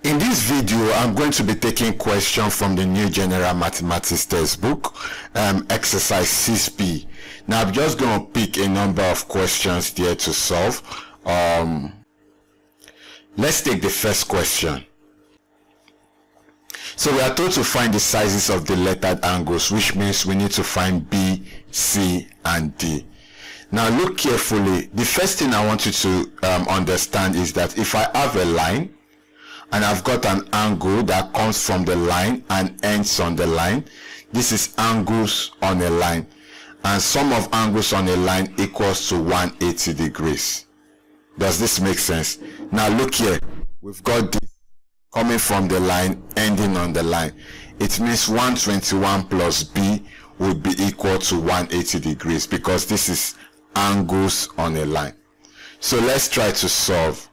In this video, I'm going to be taking questions from the new general mathematics textbook, exercise 6b. Now I'm just going to pick a number of questions there to solve. Let's take the first question. So we are told to find the sizes of the lettered angles, which means we need to find B, C, and D. Now look carefully. The first thing I want you to understand is that if I have a line and I've got an angle that comes from the line and ends on the line, this is angles on a line, and sum of angles on a line equals to 180 degrees. Does this make sense? Now look here, we've got this coming from the line, ending on the line. It means 121 plus B would be equal to 180 degrees because this is angles on a line. So let's try to solve.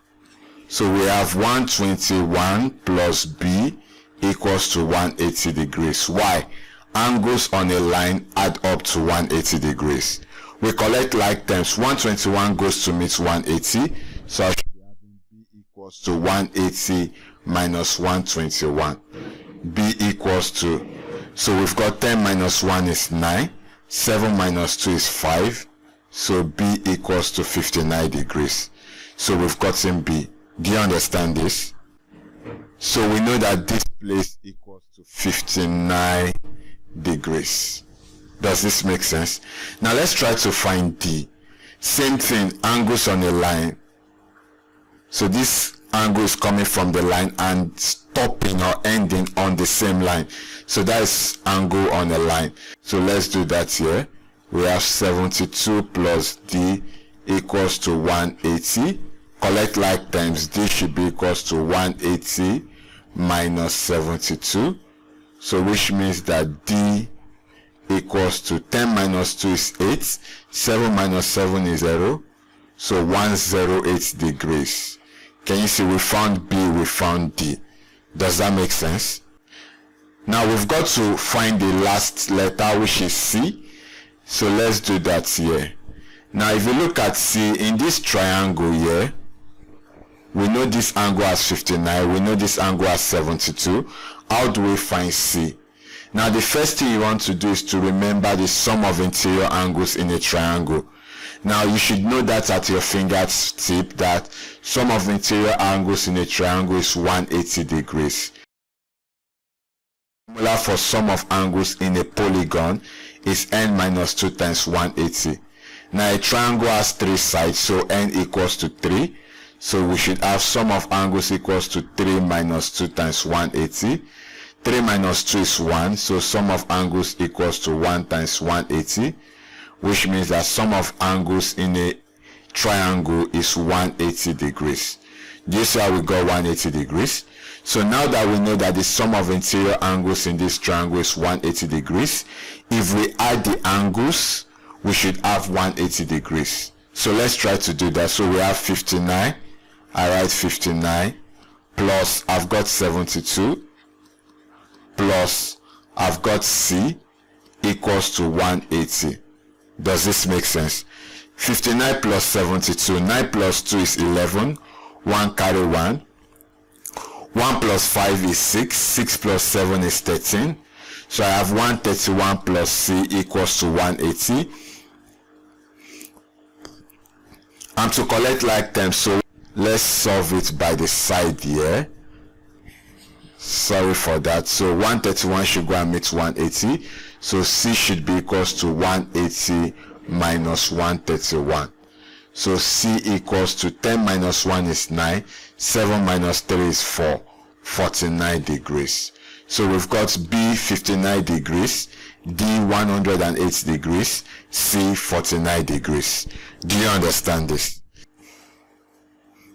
So we have 121 plus B equals to 180 degrees. Why? Angles on a line add up to 180 degrees. We collect like terms. 121 goes to meet 180. So I should be having B equals to 180 minus 121. B equals to, so we've got 10 minus 1 is 9. 7 minus 2 is 5. So B equals to 59 degrees. So we've gotten B. Do you understand this? So we know that this place equals to 59 degrees. Does this make sense? Now let's try to find D. Same thing, angles on a line. So this angle is coming from the line and stopping or ending on the same line. So that is angle on a line. So let's do that here. We have 72 plus D equals to 180. Collect like times, D should be equals to 180 minus 72. So which means that D equals to 10 minus 2 is 8. 7 minus 7 is 0. So 108 degrees. Can you see we found B, we found D. Does that make sense? Now we've got to find the last letter, which is C. So let's do that here. Now if you look at C, in this triangle here, we know this angle as 59, we know this angle as 72. How do we find C? Now the first thing you want to do is to remember the sum of interior angles in a triangle. Now you should know that at your fingertip that sum of interior angles in a triangle is 180 degrees. Formula for sum of angles in a polygon is n minus 2 times 180. Now a triangle has 3 sides, so n equals to 3. So we should have sum of angles equals to 3 minus 2 times 180. 3 minus 2 is 1, so sum of angles equals to 1 times 180, which means that sum of angles in a triangle is 180 degrees. Do you see how we got 180 degrees? So now that we know that the sum of interior angles in this triangle is 180 degrees, if we add the angles, we should have 180 degrees. So let's try to do that. So we have 59. I write 59 plus I've got 72 plus I've got C equals to 180. Does this make sense? 59 plus 72. 9 plus 2 is 11. 1 carry 1. 1 plus 5 is 6. 6 plus 7 is 13. So I have 131 plus C equals to 180. And to collect like terms, so let's solve it by the side here. Sorry for that. So 131 should go and meet 180. So C should be equals to 180 minus 131. So C equals to 10 minus 1 is 9. 7 minus 3 is 4. 49 degrees. So we've got B 59 degrees, D 108 degrees, C 49 degrees. Do you understand this?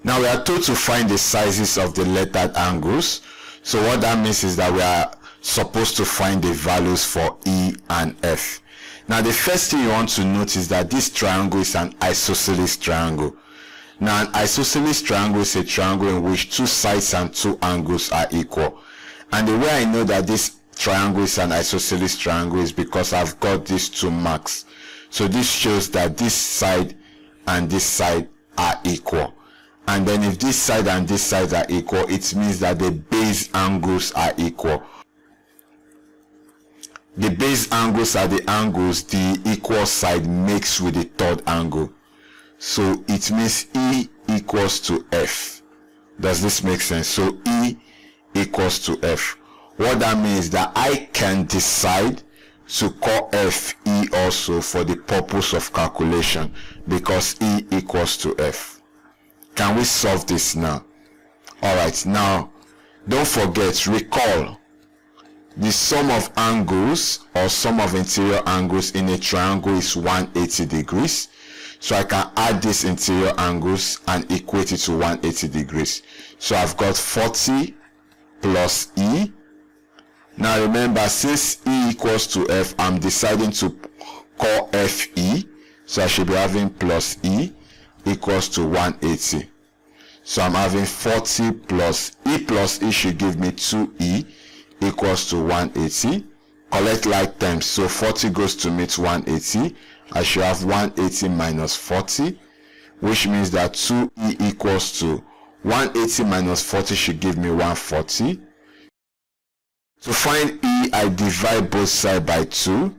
Now we are told to find the sizes of the lettered angles. So what that means is that we are supposed to find the values for E and F. Now the first thing you want to notice is that this triangle is an isosceles triangle. Now an isosceles triangle is a triangle in which 2 sides and 2 angles are equal. And the way I know that this triangle is an isosceles triangle is because I've got these 2 marks. So this shows that this side and this side are equal. and then if this side and this side are equal, it means that the base angles are equal. The base angles are the angles the equal side makes with the third angle. So it means E equals to F. Does this make sense? So E equals to F. What that means that I can decide to call F E also for the purpose of calculation, because E equals to F. Can we solve this now? Alright, now don't forget, recall, the sum of angles or sum of interior angles in a triangle is 180 degrees. So I can add these interior angles and equate it to 180 degrees. So I've got 40 plus E. Now remember, since E equals to F, I'm deciding to call F E. So I should be having plus E equals to 180. So I'm having 40 plus E should give me 2E equals to 180. Collect like terms, so 40 goes to meet 180. I should have 180 minus 40, which means that 2E equals to 180 minus 40 should give me 140. To find E, I divide both sides by 2.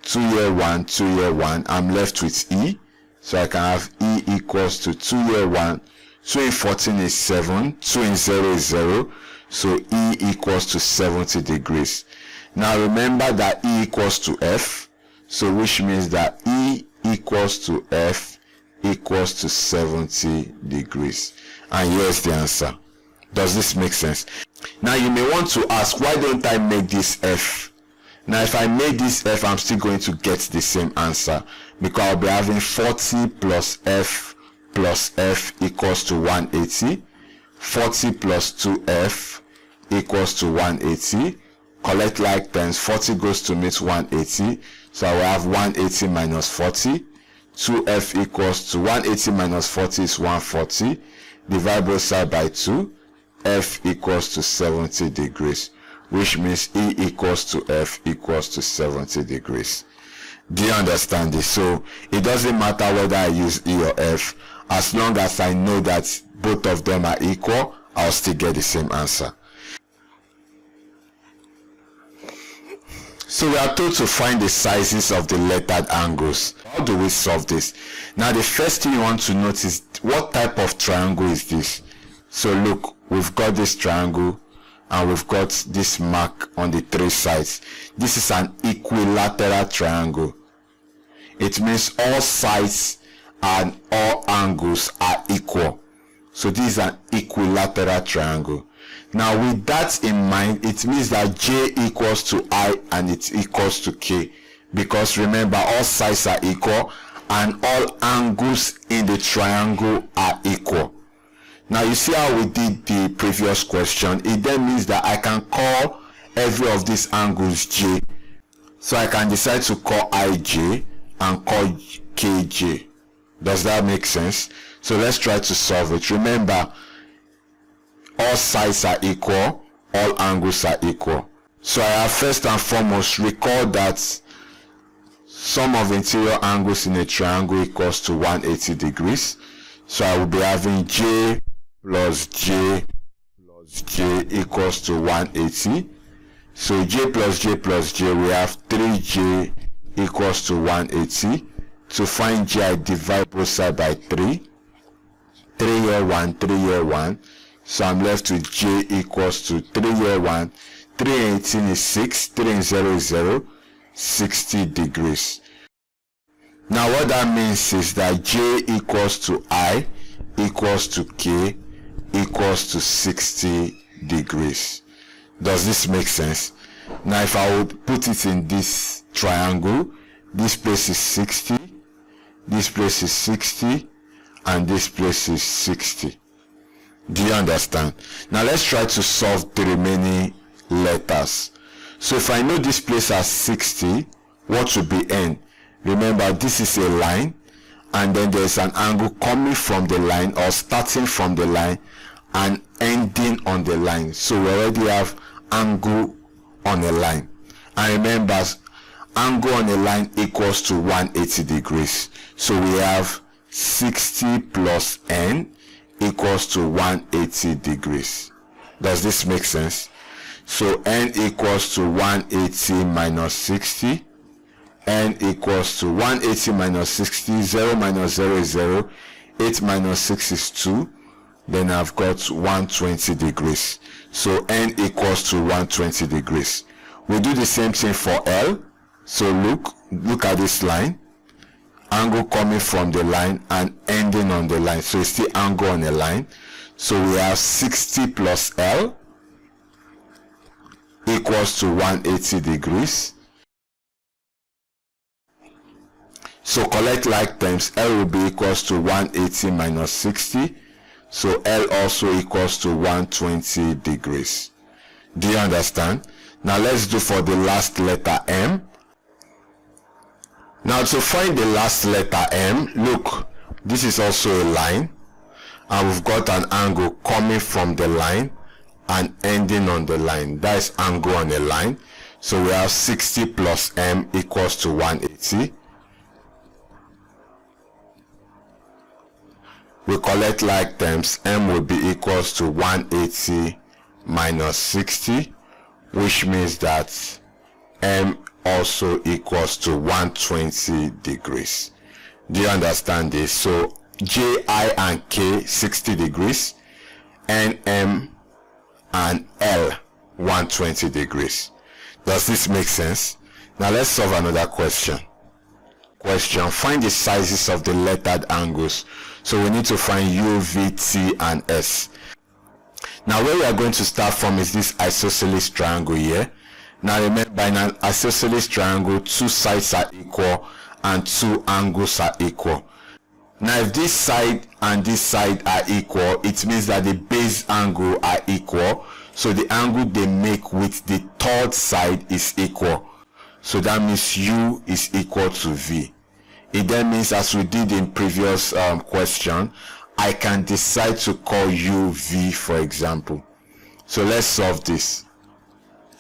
2 here 1, 2 here 1. I'm left with E. So I can have E equals to 2 here 1. 2 in 14 is 7. 2 in 0 is 0. So E equals to 70 degrees. Now remember that E equals to F. So which means that E equals to F equals to 70 degrees. And here's the answer. Does this make sense? Now you may want to ask, why don't I make this F? Now if I make this F, I'm still going to get the same answer, because I'll be having 40 plus F equals to 180. 40 plus 2F equals to 180. Collect like terms, 40 goes to meet 180. So I will have 180 minus 40. 2F equals to 180 minus 40 is 140. Divide both sides by 2. F equals to 70 degrees, which means E equals to F equals to 70 degrees. Do you understand this? So it doesn't matter whether I use E or F, as long as I know that both of them are equal, I'll still get the same answer. So we are told to find the sizes of the lettered angles. How do we solve this? Now the first thing you want to notice is, what type of triangle is this? So look, we've got this triangle and we've got this mark on the three sides. This is an equilateral triangle. It means all sides and all angles are equal. So this is an equilateral triangle. Now with that in mind, it means that J equals to I and it equals to K, because remember, all sides are equal and all angles in the triangle are equal. Now you see how we did the previous question. It then means that I can call every of these angles J. So I can decide to call IJ and call KJ. Does that make sense? So let's try to solve it. Remember, all sides are equal, all angles are equal. So I have first and foremost, recall that sum of interior angles in a triangle equals to 180 degrees. So I will be having J plus J plus J equals to 180. So J plus J plus J, we have 3J equals to 180. To find J, I divide both sides by 3. 3 here 1, 3 here 1. So I'm left with J equals to 3 here 1. 3 and 18 is 6. 3 and 0 is 0. 60 degrees. Now what that means is that J equals to I equals to K equals to 60 degrees. Does this make sense? Now if I would put it in this triangle, this place is 60, this place is 60, and this place is 60. Do you understand? Now let's try to solve the remaining letters. So if I know this place as 60, what should be N? Remember, this is a line, and then there's an angle coming from the line or starting from the line and ending on the line. So we already have angle on a line. And remember, angle on a line equals to 180 degrees. So we have 60 plus N equals to 180 degrees. Does this make sense? So n equals to 180 minus 60. N equals to 180 minus 60. 0 minus 0 is 0. 8 minus 6 is 2. Then I've got 120 degrees. So n equals to 120 degrees. We do the same thing for L. So look at this line. Angle coming from the line and ending on the line. So it's the angle on the line. So we have 60 plus L equals to 180 degrees. So collect like terms. L will be equals to 180 minus 60. So L also equals to 120 degrees. Do you understand? Now let's do for the last letter M. Now to find the last letter M, look, this is also a line, and we've got an angle coming from the line and ending on the line. That is angle on the line. So we have 60 plus M equals to 180. We collect like terms. M will be equals to 180 minus 60, which means that M also equals to 120 degrees. Do you understand this? So J, I, and K 60 degrees, N, M, and L 120 degrees. Does this make sense? Now let's solve another question. Find the sizes of the lettered angles. So we need to find U, V, T, and S. Now where we are going to start from is this isosceles triangle here. Now remember, in an isosceles triangle, two sides are equal and two angles are equal. Now if this side and this side are equal, it means that the base angle are equal. So the angle they make with the third side is equal. So that means U is equal to V. It then means, as we did in previous question, I can decide to call U V, for example. So let's solve this.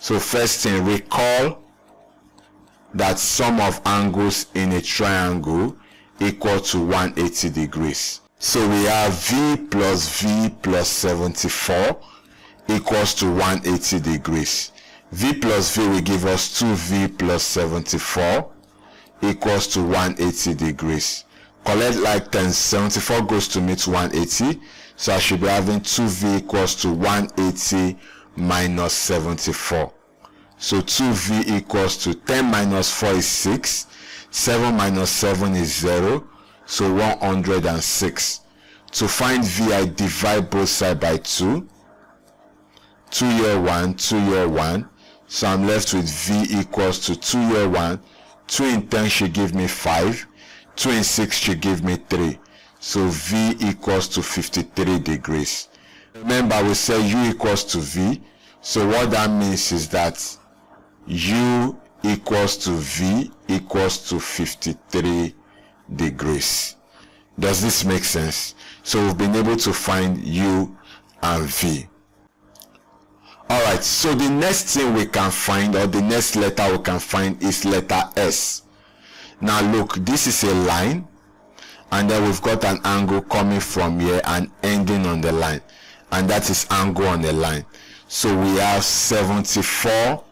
So first thing, recall that sum of angles in a triangle equal to 180 degrees. So we have V plus 74 equals to 180 degrees. V plus V will give us 2V plus 74 equals to 180 degrees. Collect like 10. 74 goes to meet 180. So I should be having 2V equals to 180 minus 74. So 2V equals to 10 minus 4 is 6. 7 minus 7 is 0. So 106. To find V, I divide both sides by 2. 2 here 1, 2 here 1. So I'm left with V equals to 2 here 1. 2 in 10 should give me 5. 2 in 6 should give me 3. So V equals to 53 degrees. Remember, we said U equals to V. So what that means is that U equals to V equals to 53 degrees. Does this make sense? So we've been able to find U and V. Alright, so the next thing we can find, or the next letter we can find, is letter S. Now look, this is a line, and then we've got an angle coming from here and ending on the line, and that is angle on the line. So we have 74,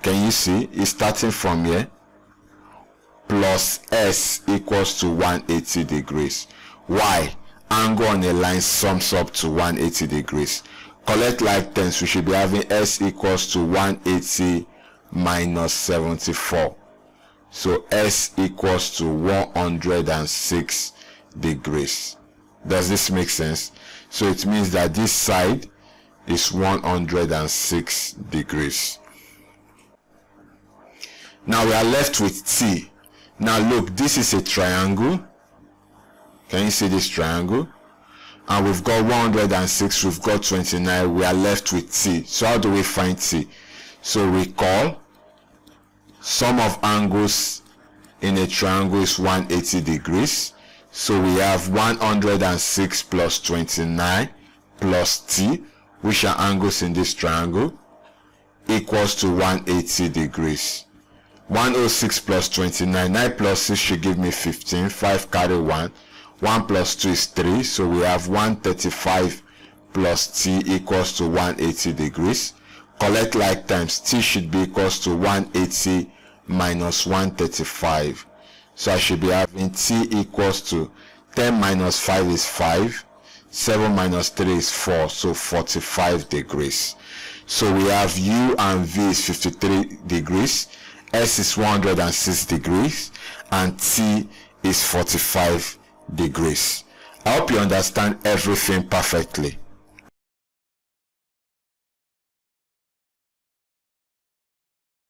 can you see, it's starting from here, plus S equals to 180 degrees. Why? Angle on the line sums up to 180 degrees. Collect like terms, we should be having S equals to 180 minus 74. So S equals to 106 degrees. Does this make sense? So it means that this side is 106 degrees. Now we are left with T. Now look, this is a triangle. Can you see this triangle? And we've got 106, we've got 29, we are left with T. So how do we find T? So recall, sum of angles in a triangle is 180 degrees. So we have 106 plus 29 plus T, which are angles in this triangle, equals to 180 degrees. 106 plus 29, 9 plus 6 should give me 15, 5 carry 1, 1 plus 2 is 3, so we have 135 plus t equals to 180 degrees. Collect like times, t should be equals to 180 minus 135. So I should be having t equals to 10 minus 5 is 5, 7 minus 3 is 4, so 45 degrees. So we have u and v is 53 degrees, s is 106 degrees, and t is 45 degrees. I hope you understand everything perfectly.